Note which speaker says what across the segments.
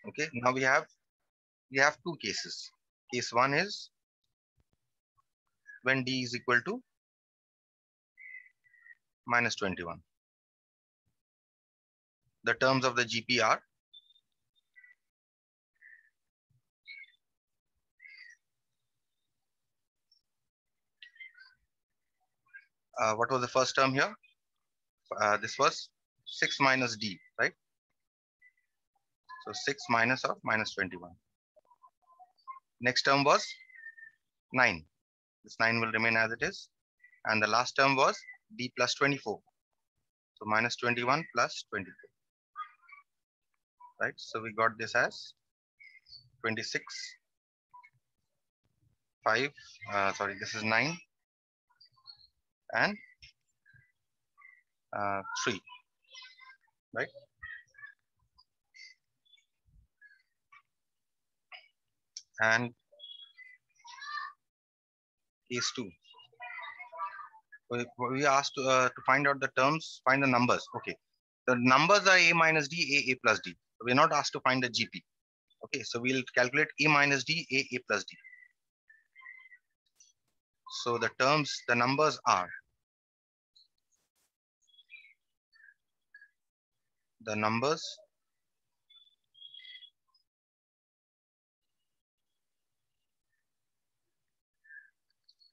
Speaker 1: Okay, now we have two cases. Case one is when D is equal to minus 21. The terms of the GP are what was the first term here? This was 6 minus D, right? So 6 minus of minus 21. Next term was 9. This 9 will remain as it is. And the last term was D plus 24. So minus 21 plus 24. Right? So we got this as 26, 5, sorry, this is 9 and 3, right? And case 2. We asked to find out the terms, find the numbers. Okay. The numbers are A minus D, A plus D. So we're not asked to find the GP. Okay. So we'll calculate A minus D, A plus D. So the terms, the numbers are, the numbers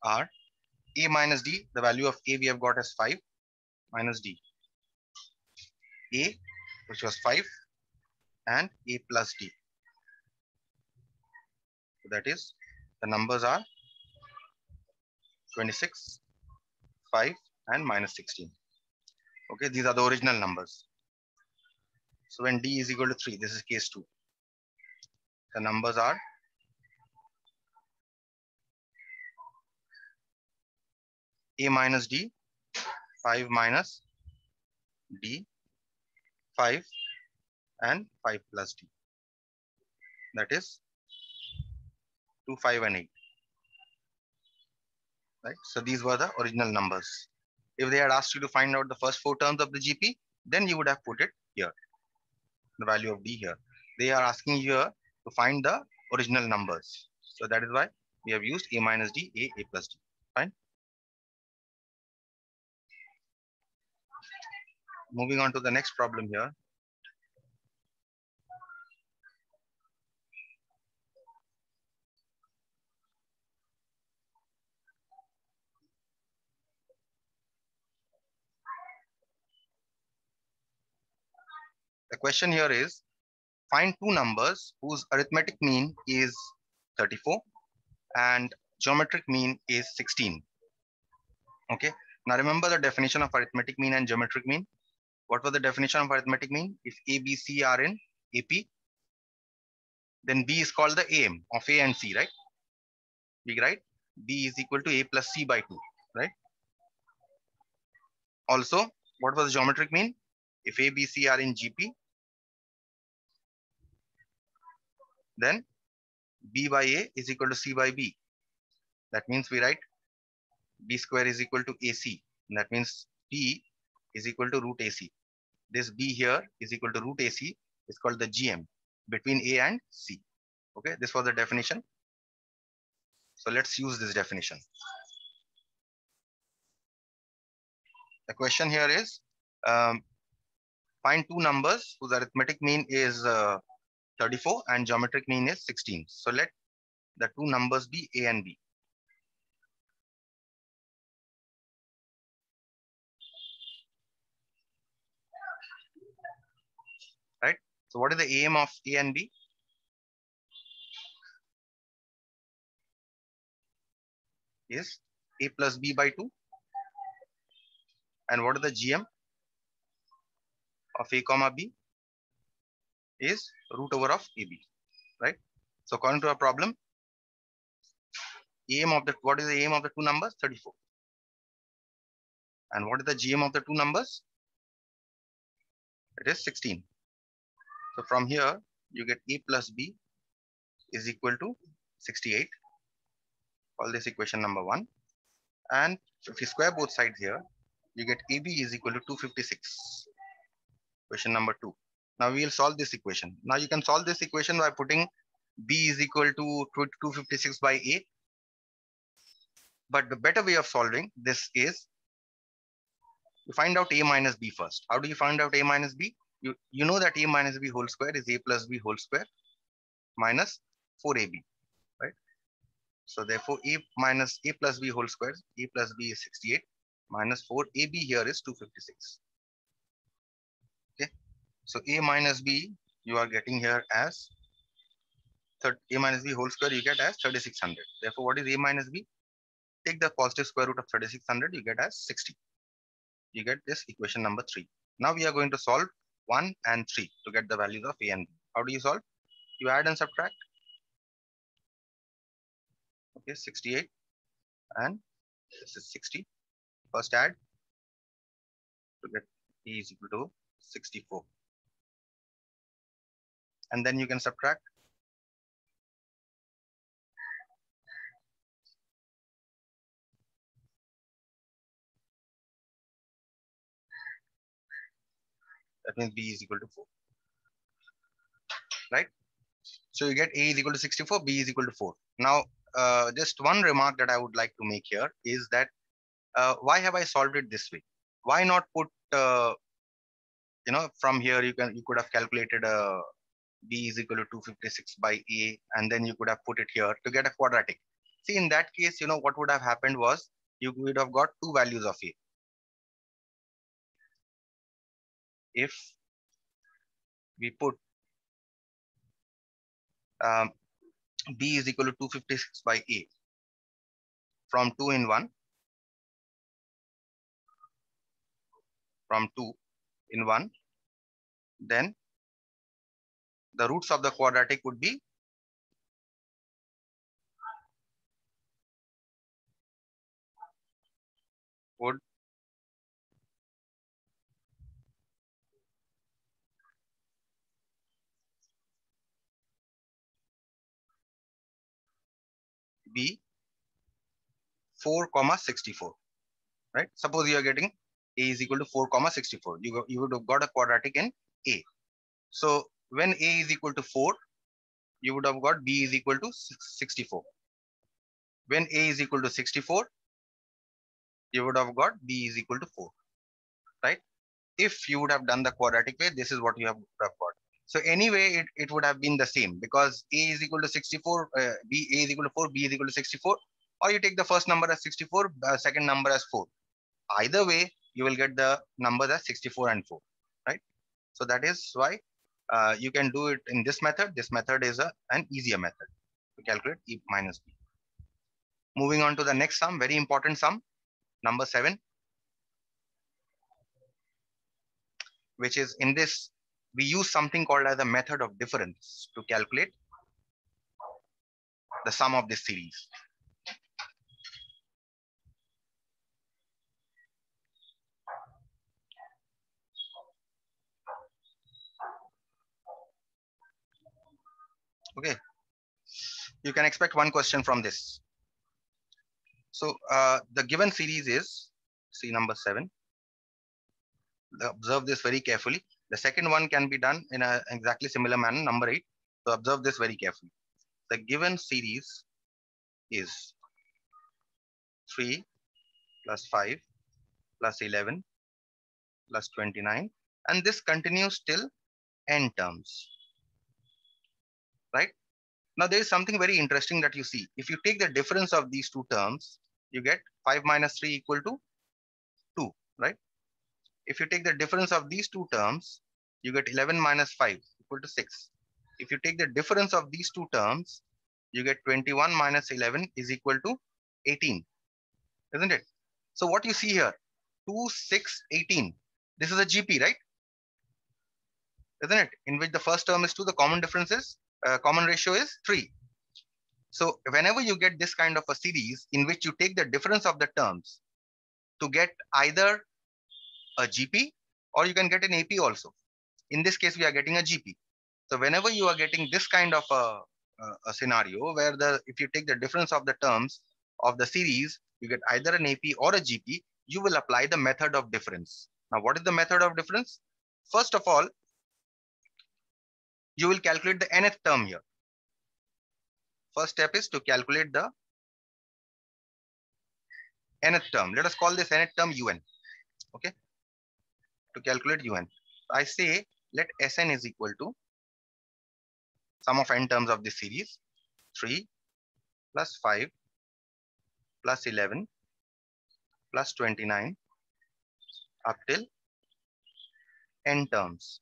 Speaker 1: are A minus D, the value of A we have got as 5 minus D. A, which was 5, and A plus D. So that is, the numbers are 26, 5, and minus 16. Okay, these are the original numbers. So when D is equal to 3, this is case 2. The numbers are A minus D, 5 minus D, 5, and 5 plus D. That is 2, 5, and 8. Right? So these were the original numbers. If they had asked you to find out the first 4 terms of the GP, then you would have put it here, the value of D here. They are asking here to find the original numbers. So that is why we have used A minus D, A plus D. Fine. Moving on to the next problem here. The question here is, find two numbers whose arithmetic mean is 34 and geometric mean is 16. Okay. Now remember the definition of arithmetic mean and geometric mean. What was the definition of arithmetic mean? If A, B, C are in AP, then B is called the AM of A and C, right? B, right? B is equal to A plus C by 2, right? Also, what was the geometric mean? If A, B, C are in GP, then B by A is equal to C by B. That means we write B square is equal to AC. And that means B is equal to root AC. This B here is equal to root AC is called the GM between A and C. Okay, this was the definition. So let's use this definition. The question here is, find two numbers whose arithmetic mean is 34 and geometric mean is 16. So let the two numbers be A and B. Right? So what is the aim of A and B? Is A plus B by 2. And what is the GM of A comma B? Is root over of AB. Right? So according to our problem, what is the aim of the two numbers? 34. And what is the GM of the two numbers? It is 16. So from here, you get A plus B is equal to 68. Call this equation number 1. And if you square both sides here, you get AB is equal to 256. Question number 2. Now we will solve this equation. Now you can solve this equation by putting B is equal to 256 by A. But the better way of solving this is to find out A minus B first. How do you find out A minus B? You know that A minus B whole square is A plus B whole square minus 4AB, right? So therefore A minus A plus B whole square, A plus B is 68 minus 4AB here is 256. Okay. So A minus B you are getting here as A minus B whole square you get as 3600. Therefore what is A minus B? Take the positive square root of 3600, you get as 60. You get this equation number 3. Now we are going to solve 1 and 3 to get the values of A and B. How do you solve? You add and subtract. Okay, 68 and this is 60. First add to get A is equal to 64. And then you can subtract. That means B is equal to 4. Right? So you get A is equal to 64, B is equal to 4. Now, just one remark that I would like to make here is that why have I solved it this way? Why not put, from here you could have calculated B is equal to 256 by A, and then you could have put it here to get a quadratic. See, in that case, what would have happened was you would have got two values of A. If we put B is equal to 256 by A from 2 in 1, then the roots of the quadratic would be be 4,64, right? Suppose you are getting A is equal to 4,64. You would have got a quadratic in A. So when A is equal to 4, you would have got B is equal to 64. When A is equal to 64, you would have got B is equal to 4, right? If you would have done the quadratic way, this is what you have got. So anyway, it would have been the same because A is equal to 64, A is equal to 4, B is equal to 64, or you take the first number as 64, second number as 4. Either way, you will get the numbers as 64 and 4, right? So that is why you can do it in this method. This method is an easier method to calculate E minus B. Moving on to the next sum, very important sum, number 7, which is in this, we use something called as a method of difference to calculate the sum of this series. Okay, you can expect one question from this. So the given series is, see number 7. Observe this very carefully. The second one can be done in an exactly similar manner, number 8. So observe this very carefully. The given series is 3 plus 5 plus 11 plus 29, and this continues till n terms, right? Now there is something very interesting that you see. If you take the difference of these two terms, you get 5 minus 3 equal to 2, right? If you take the difference of these two terms, you get 11 minus 5 equal to 6. If you take the difference of these two terms, you get 21 minus 11 is equal to 18, isn't it? So what you see here, 2, 6, 18. This is a GP, right? Isn't it? In which the first term is 2, the common difference is, common ratio is 3. So whenever you get this kind of a series in which you take the difference of the terms to get either a GP or you can get an AP also. In this case, we are getting a GP. So whenever you are getting this kind of a scenario where if you take the difference of the terms of the series, you get either an AP or a GP, you will apply the method of difference. Now, what is the method of difference? First of all, you will calculate the nth term here. First step is to calculate the nth term. Let us call this nth term un. Okay. To calculate un, I say let Sn is equal to sum of n terms of this series, 3 plus 5 plus 11 plus 29 up till n terms,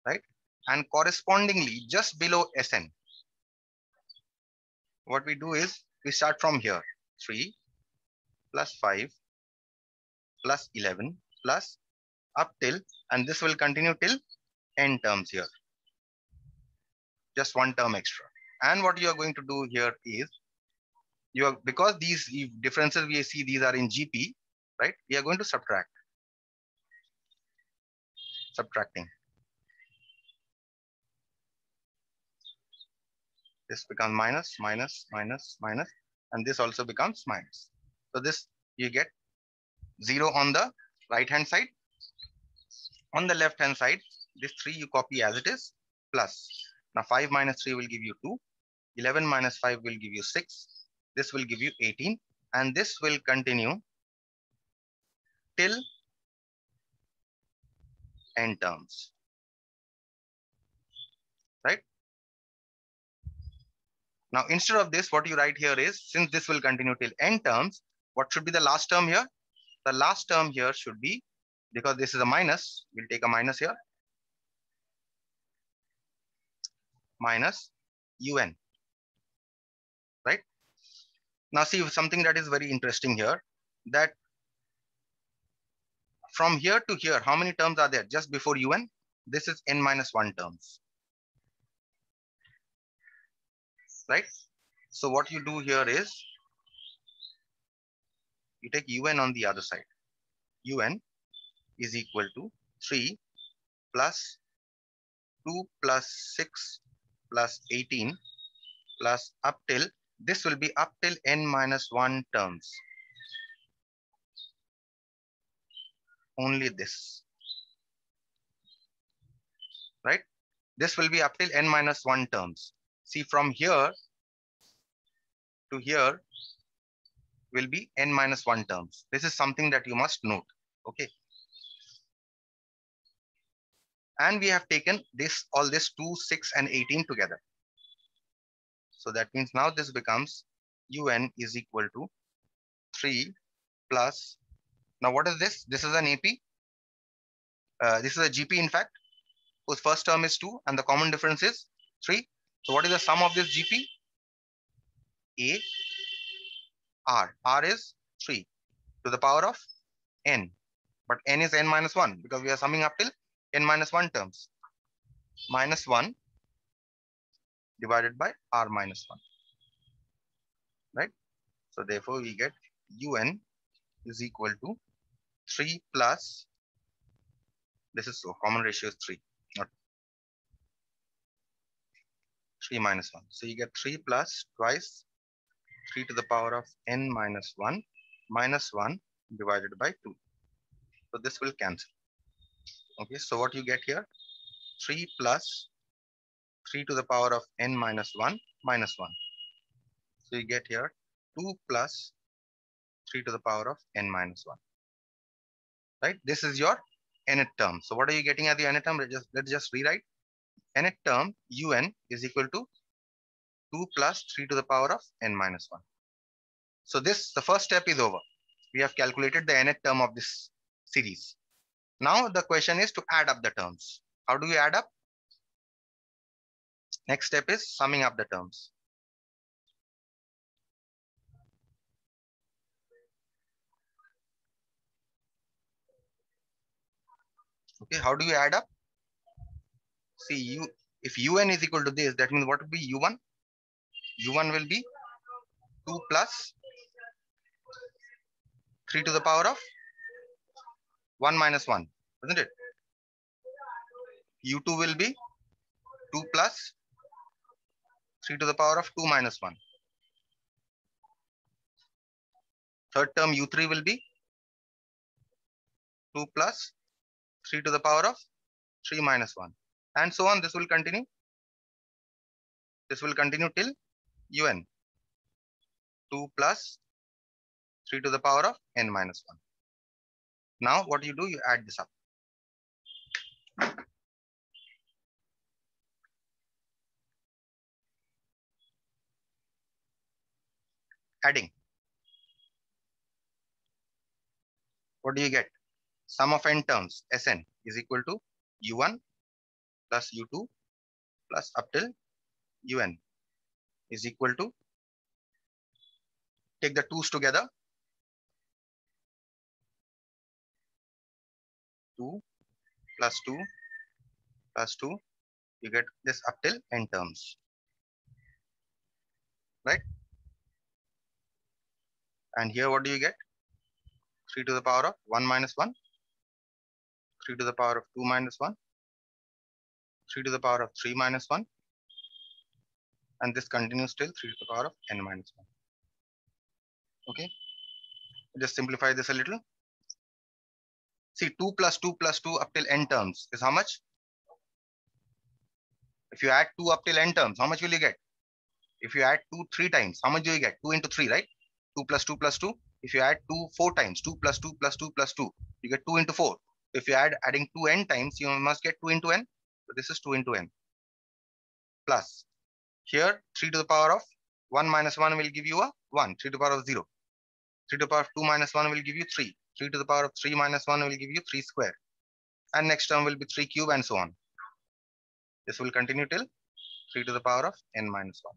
Speaker 1: right? And correspondingly, just below Sn, what we do is we start from here, 3 plus 5 plus 11 plus up till, and this will continue till n terms here. Just one term extra. And what you are going to do here is, because these differences we see, these are in GP, right? We are going to subtract. Subtracting. This becomes minus, minus, minus, minus, and this also becomes minus. So this, you get 0 on the right hand side. On the left hand side, this 3 you copy as it is, plus. Now 5 minus 3 will give you 2. 11 minus 5 will give you 6. This will give you 18. And this will continue till n terms. Right? Now, instead of this, what you write here is, since this will continue till n terms, what should be the last term here? The last term here should be, because this is a minus, we'll take a minus here. Minus un. Right? Now see something that is very interesting here, that from here to here, how many terms are there just before un? This is n minus 1 terms. Right? So what you do here is, you take un on the other side. Un is equal to 3 plus 2 plus 6 plus 18 plus up till, this will be up till n minus 1 terms. Only this. Right? This will be up till n minus 1 terms. See, from here to here will be n minus 1 terms. This is something that you must note. Okay. And we have taken this, all this 2, 6 and 18 together. So that means now this becomes un is equal to 3 plus, now what is this? This is an AP. This is a GP in fact, whose first term is 2 and the common difference is 3. So what is the sum of this GP? A R. R is 3 to the power of n. But n is n minus 1 because we are summing up till n minus 1 terms. Minus 1 divided by r minus 1. Right? So therefore we get un is equal to 3 plus, this is so common ratio is 3, not 3 minus 1. So you get 3 plus twice 3 to the power of n minus 1 minus 1 divided by 2. So this will cancel. Okay, so what you get here? 3 plus 3 to the power of n minus 1 minus 1. So you get here 2 plus 3 to the power of n minus 1. Right? This is your nth term. So what are you getting at the nth term? Let's just rewrite. Nth term un is equal to 2 plus 3 to the power of n minus 1. So this, the first step is over. We have calculated the nth term of this series. Now the question is to add up the terms. How do we add up? Next step is summing up the terms. Okay, how do you add up? See, if un is equal to this, that means what will be u1? u1 will be 2 plus 3 to the power of 1 minus 1, isn't it? u2 will be 2 plus 3 to the power of 2 minus 1. Third term u3 will be 2 plus 3 to the power of 3 minus 1. and so on. This will continue. This will continue till un. 2 plus 3 to the power of n minus 1. Now what you do, you add this up. Adding. What do you get? Sum of n terms, Sn, is equal to u1 plus u2 plus up till un is equal to, take the 2's together, 2 plus 2 plus 2, you get this up till n terms, right? And here what do you get? 3 to the power of 1 minus 1, 3 to the power of 2 minus 1, 3 to the power of 3 minus 1, and this continues till 3 to the power of n minus 1. Okay, just simplify this a little. See, 2 plus 2 plus 2 up till n terms is how much? If you add 2 up till n terms, how much will you get? If you add 2 3 times, how much do you get? 2 into 3, right? 2 plus 2 plus 2. If you add 2 4 times, 2 plus 2 plus 2 plus 2, you get 2 into 4. If you adding 2 n times, you must get 2 into n. So this is 2 into n. Plus, here 3 to the power of 1 minus 1 will give you a 1. 3 to the power of 0. 3 to the power of 2 minus 1 will give you 3. 3 to the power of 3 minus 1 will give you 3 square. And next term will be 3 cube and so on. This will continue till 3 to the power of n minus 1.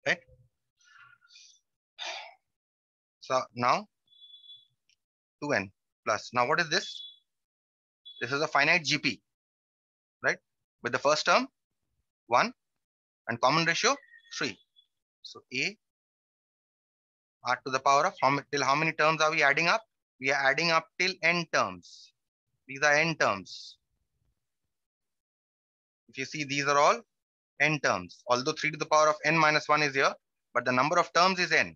Speaker 1: Right? So now 2n plus. Now what is this? This is a finite GP, right? With the first term 1 and common ratio 3. So a r to the power of till how many terms are we adding up? We are adding up till n terms. These are n terms. If you see, these are all n terms. Although 3 to the power of n minus 1 is here, but the number of terms is n.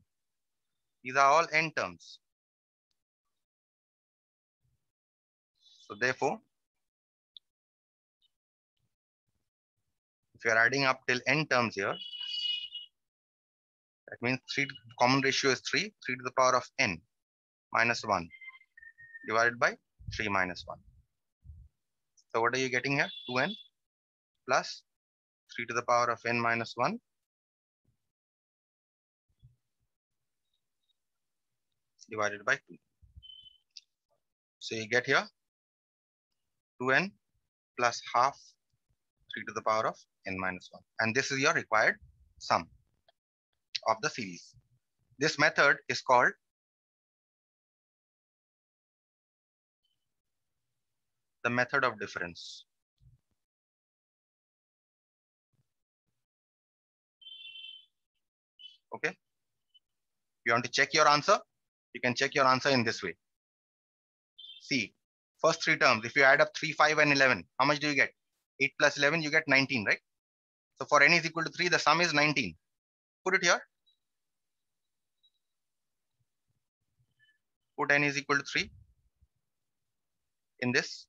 Speaker 1: These are all n terms. So therefore, if you are adding up till n terms here, that means 3 common ratio is 3. 3 to the power of n minus 1 divided by 3 minus 1. So what are you getting here? 2n plus 3 to the power of n minus 1 divided by 2. So you get here 2n plus half 3 to the power of n minus 1. And this is your required sum of the series. This method is called the method of difference. Okay. You want to check your answer? You can check your answer in this way. See, first 3 terms, if you add up 3, 5, and 11, how much do you get? 8 plus 11, you get 19, right? So for n is equal to 3, the sum is 19. Put it here. Put n is equal to 3 in this.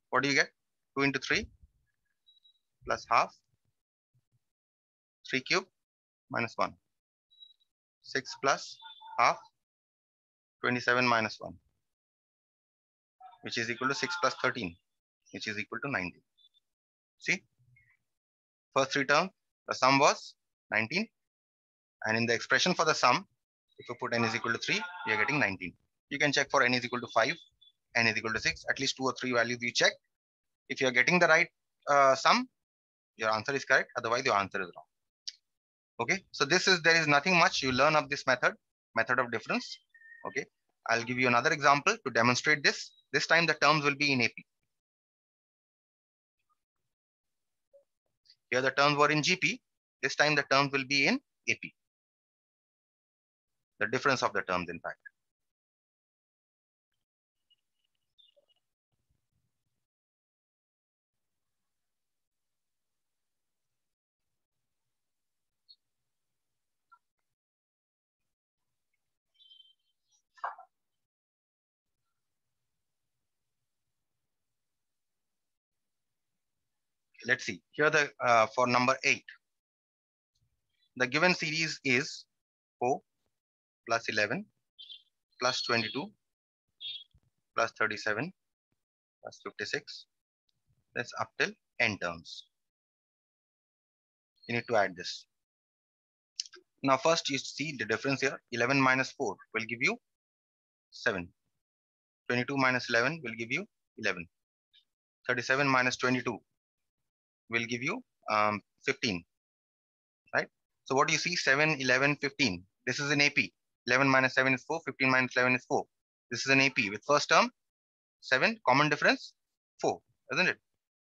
Speaker 1: What do you get? 2 into 3 plus half, 3 cube minus 1. 6 plus half, 27 minus 1, which is equal to 6 plus 13, which is equal to 19. See, first 3 terms, the sum was 19. And in the expression for the sum, if you put n is equal to 3, you are getting 19. You can check for n is equal to 5, n is equal to 6, at least 2 or 3 values you check. If you are getting the right sum, your answer is correct. Otherwise, your answer is wrong. Okay, so there is nothing much you learn of this method of difference. Okay, I'll give you another example to demonstrate this. This time the terms will be in AP. Here the terms were in GP. This time the terms will be in AP. The difference of the terms, in fact. Let's see. Here the for number 8, the given series is 4 plus 11 plus 22 plus 37 plus 56. That's up till n terms. You need to add this. Now first you see the difference here. 11 minus 4 will give you 7. 22 minus 11 will give you 11. 37 minus 22 will give you 15. Right? So what do you see? 7, 11, 15. This is an AP. 11 minus 7 is 4. 15 minus 11 is 4. This is an AP. With first term, 7. Common difference, 4. Isn't it?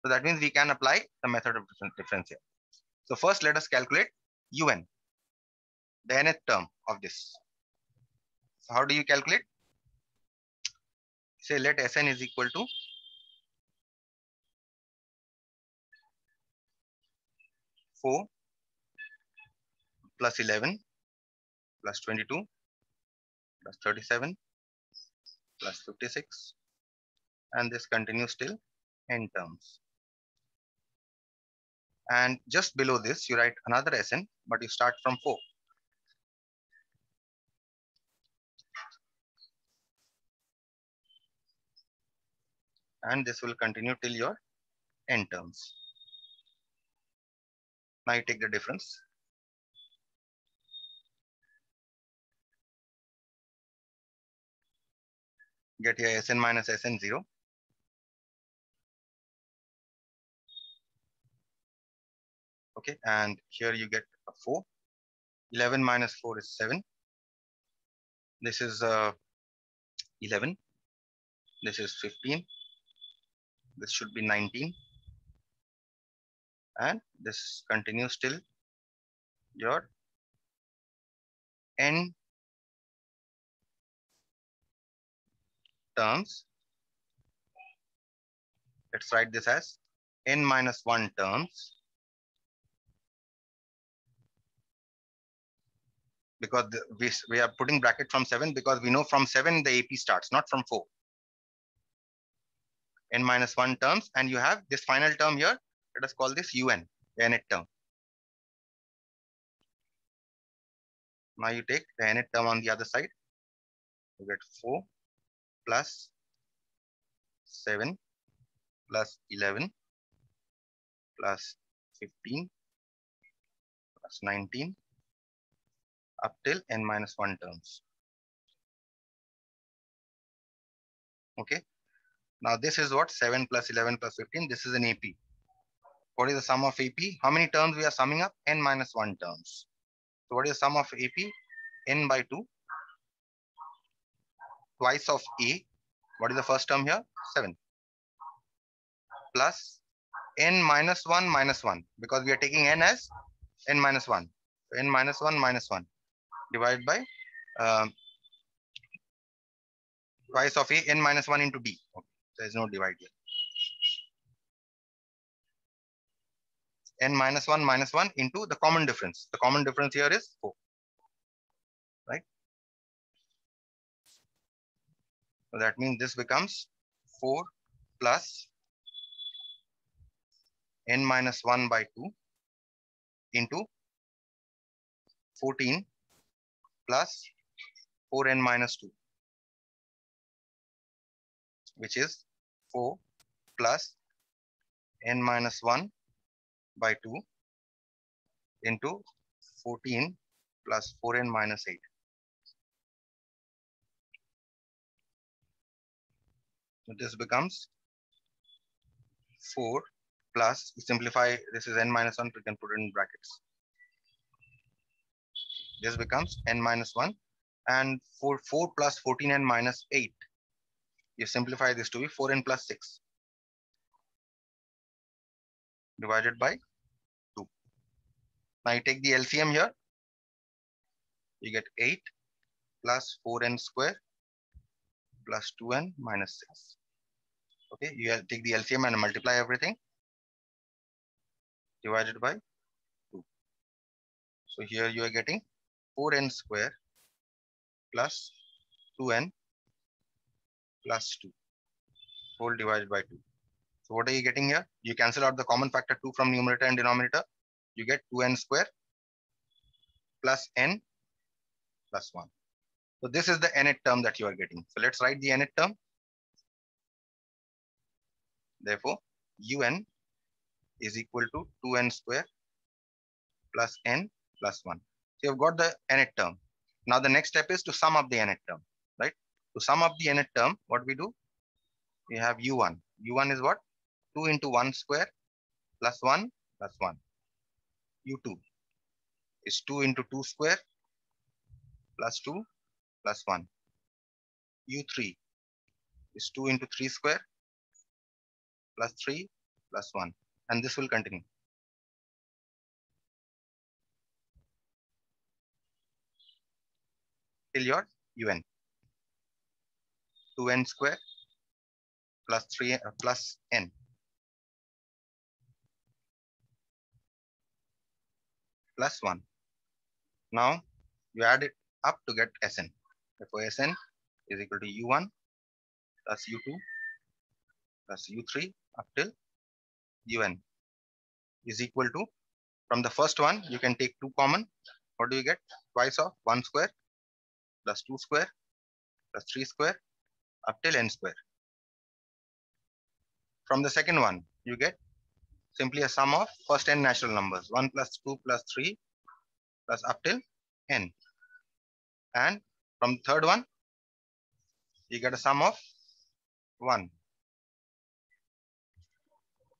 Speaker 1: So that means we can apply the method of difference here. So first let us calculate UN, the nth term of this. So how do you calculate? Say let Sn is equal to 4 plus 11 plus 22 plus 37 plus 56, and this continues till n terms. And just below this, you write another Sn, but you start from 4. And this will continue till your n terms. Now you take the difference. Get here Sn minus Sn 0. Okay, and here you get a 4. 11 minus 4 is 7. This is 11. This is 15. This should be 19. And this continues till your n terms. Let's write this as n minus 1 terms, because we are putting bracket from 7 because we know from 7 the AP starts, not from 4. N minus 1 terms, and you have this final term here. Let us call this UN, the nth term. Now you take the nth term on the other side. You get 4 plus 7 plus 11 plus 15 plus 19 up till n minus 1 terms. Okay. Now this is what? 7 plus 11 plus 15. This is an AP. What is the sum of AP? How many terms we are summing up? N minus 1 terms. So what is the sum of AP? N by 2. Twice of A. What is the first term here? 7. Plus N minus 1 because we are taking N as N minus 1. So N minus 1 divided by twice of A, N minus 1 into D. Okay. There is no divide here. N minus 1 into the common difference. The common difference here is 4. Right? So that means this becomes 4 plus N minus 1 by 2 into 14 plus 4N minus 2, which is 4 plus N minus 1 by 2 into 14 plus 4N minus 8. So this becomes 4 plus, simplify, this is N minus 1, we can put it in brackets. This becomes N minus 1, and 4 plus 14N minus 8. You simplify this to be 4N plus 6 divided by 2. Now you take the LCM here. You get 8 plus 4N square plus 2N minus 6. Okay, you take the LCM and multiply everything divided by 2. So here you are getting 4N square plus 2N plus 2 whole divided by 2. So what are you getting here? You cancel out the common factor 2 from numerator and denominator. You get 2n square plus n plus 1. So this is the nth term that you are getting. So let's write the nth term. Therefore, un is equal to 2n square plus n plus 1. So you've got the nth term. Now the next step is to sum up the nth term, right? To sum up the nth term, what we do? We have u1. u1 is what? 2 into 1 square plus 1 plus 1. u2 is 2 into 2 square plus 2 plus 1. u3 is 2 into 3 square plus 3 plus 1. And this will continue. Till your un. 2n square plus 3 plus n plus 1. Now you add it up to get Sn. Therefore, Sn is equal to u1 plus u2 plus u3 up till un is equal to, from the first one, you can take 2 common. What do you get? Twice of 1 square plus 2 square plus 3 square up till n square. From the second one, you get simply a sum of first n natural numbers, 1 plus 2 plus 3 plus up till n. And from the third one, you get a sum of 1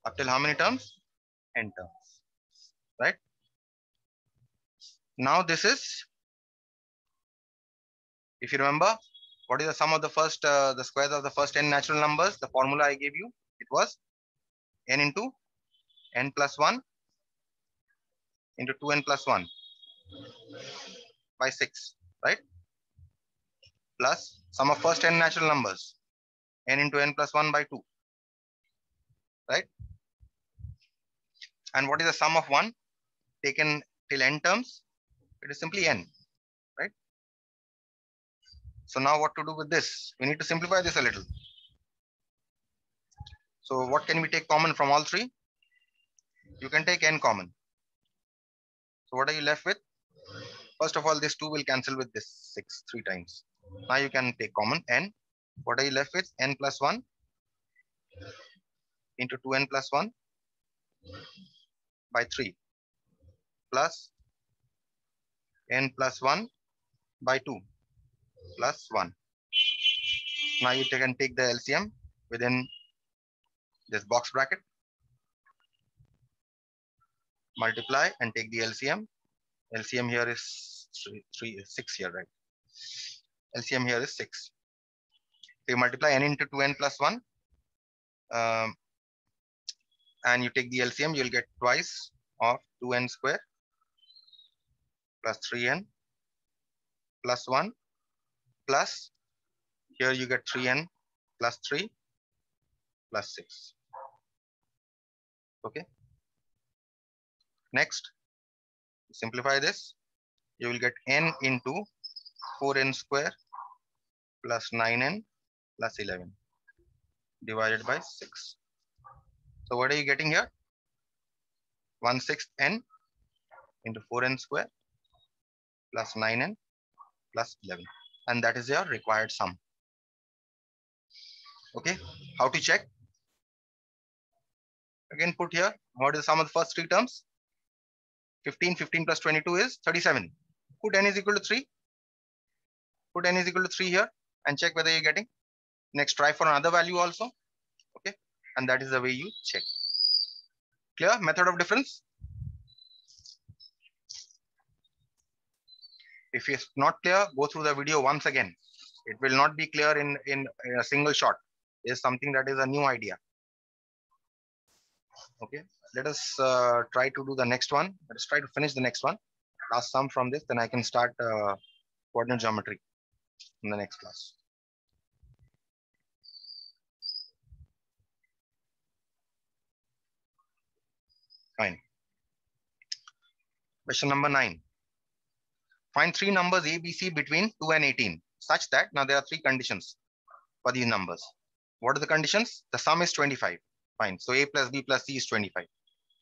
Speaker 1: up till how many terms? N terms, right? Now this is, if you remember, what is the sum of the first, the squares of the first n natural numbers? The formula I gave you, it was n into n plus 1 into 2n plus 1 by 6, right? Plus sum of first n natural numbers, n into n plus 1 by 2, right? And what is the sum of 1 taken till n terms? It is simply n, right? So now what to do with this? We need to simplify this a little. So what can we take common from all three? You can take n common. So what are you left with? First of all, this 2 will cancel with this 6 3 times. Now you can take common n. What are you left with? N plus 1 into 2n plus 1 by 3 plus n plus 1 by 2 plus 1. Now you can take the LCM within this box bracket. Multiply and take the LCM. LCM here is 6 here, right? LCM here is 6. So you multiply n into 2n plus 1. And you take the LCM, you'll get twice of 2n square plus 3n plus 1 plus, here you get 3n plus 3 plus 6. Okay. Next, simplify this. You will get n into 4n square plus 9n plus 11 divided by 6. So what are you getting here? 1/6 n into 4n square plus 9n plus 11. And that is your required sum. Okay, how to check? Again, put here, what is the sum of the first 3 terms? 15, 15 plus 22 is 37. Put n is equal to 3. Put n is equal to 3 here and check whether you're getting. Next, try for another value also. Okay, and that is the way you check. Clear? Method of difference. If it's not clear, go through the video once again. It will not be clear in a single shot. It's something that is a new idea. Okay, let us try to do the next one. Let us try to finish the next one. Last sum from this, then I can start coordinate geometry in the next class. Fine. Question number 9. Find 3 numbers A, B, C between 2 and 18 such that, now there are 3 conditions for these numbers. What are the conditions? The sum is 25. Fine. So A plus B plus C is 25.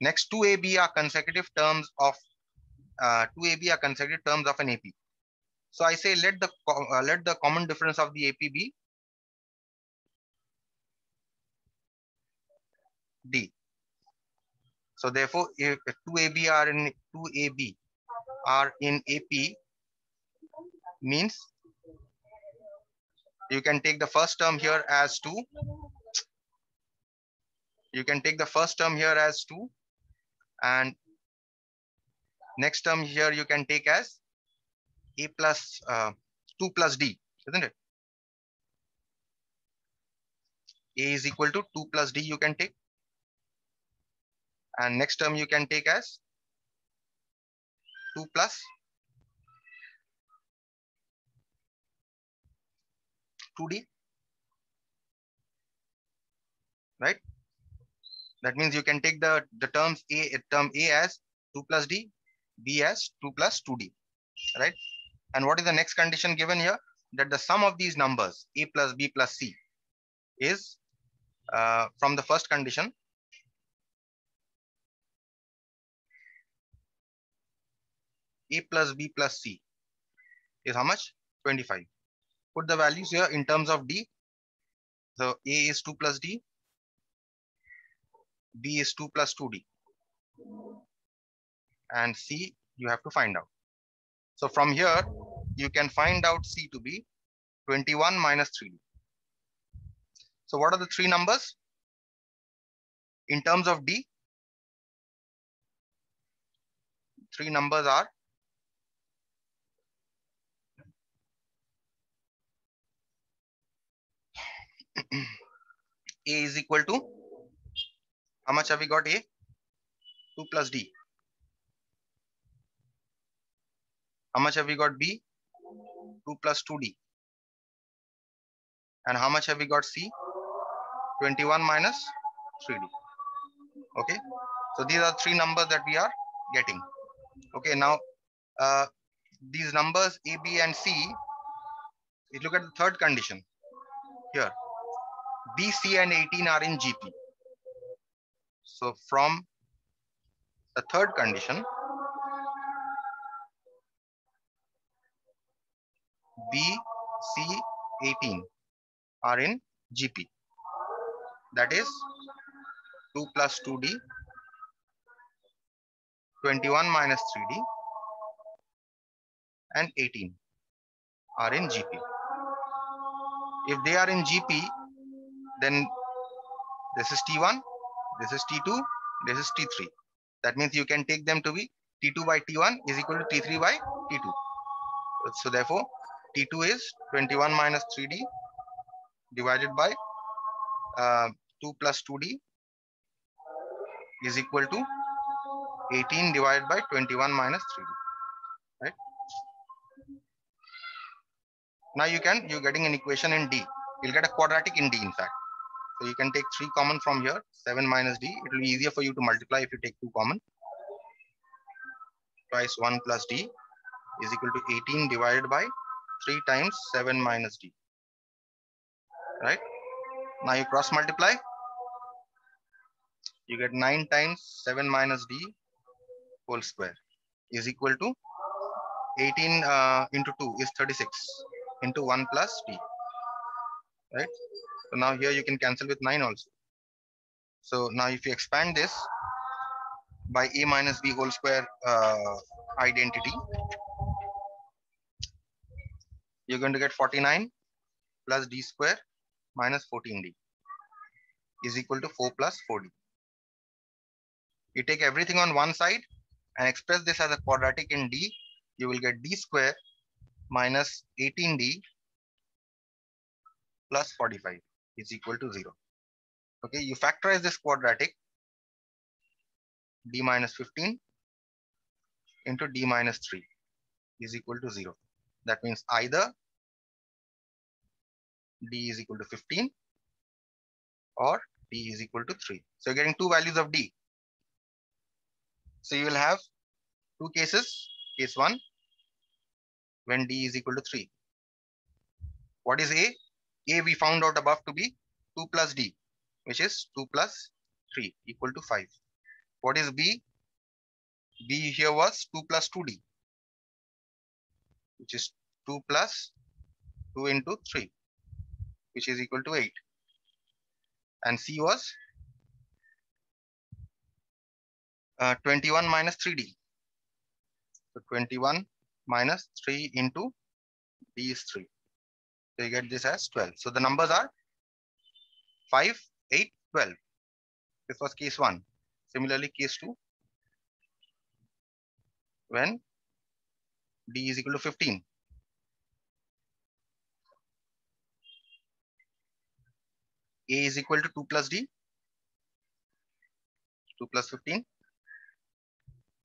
Speaker 1: Next, 2AB are consecutive terms of 2AB are consecutive terms of an AP. So I say let the common difference of the AP be D. So therefore, if 2AB are in AP, means you can take the first term here as 2. You can take the first term here as 2, and next term here you can take as A plus 2 plus D, isn't it? A is equal to 2 plus D you can take, and next term you can take as 2 plus 2D, right? That means you can take the term A as 2 plus D, B as 2 plus 2D, right? And what is the next condition given here? That the sum of these numbers, A plus B plus C, is from the first condition, A plus B plus C is how much? 25. Put the values here in terms of D. So A is 2 plus D, B is 2 plus 2D, and C you have to find out. So from here, you can find out C to be 21 minus 3D. So what are the three numbers? In terms of D, three numbers are A is equal to, how much have we got? A, 2 plus D. How much have we got? B, 2 plus 2D. And how much have we got? C, 21 minus 3D. Okay. So these are three numbers that we are getting. Okay. Now, these numbers A, B, and C, if you look at the third condition here, B, C, and 18 are in GP. So from the third condition, B, C, 18 are in GP. That is 2 plus 2D, 21 minus 3D, and 18 are in GP. If they are in GP, then this is T1, this is T2, this is T3. That means you can take them to be T2 by T1 is equal to T3 by T2. So therefore, T2 is 21 minus 3D divided by 2 plus 2D is equal to 18 divided by 21 minus 3D, right? Now you're getting an equation in D. You'll get a quadratic in D, in fact. So you can take 3 common from here, 7 minus D. It will be easier for you to multiply if you take 2 common. Twice 1 plus D is equal to 18 divided by 3 times 7 minus D, right? Now you cross multiply. You get 9 times 7 minus D whole square is equal to 18 into 2 is 36 into 1 plus D, right? So now here you can cancel with 9 also. So now if you expand this by A minus B whole square identity, you're going to get 49 plus D square minus 14D is equal to 4 plus 4D. You take everything on one side and express this as a quadratic in D, you will get D square minus 18D plus 45 is equal to 0. Okay, you factorize this quadratic, D minus 15 into D minus 3 is equal to 0. That means either D is equal to 15 or D is equal to 3. So you're getting two values of D. So you will have two cases. Case 1, when D is equal to 3. What is A? A we found out above to be 2 plus D, which is 2 plus 3 equal to 5. What is B? B here was 2 plus 2D, which is 2 plus 2 into 3, which is equal to 8. And C was 21 minus 3D. So 21 minus 3 into D is 3. So you get this as 12. So the numbers are 5, 8, 12. This was case 1. Similarly, case 2, when D is equal to 15. A is equal to 2 plus D, 2 plus 15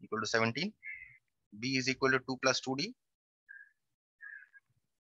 Speaker 1: equal to 17. B is equal to 2 plus 2D,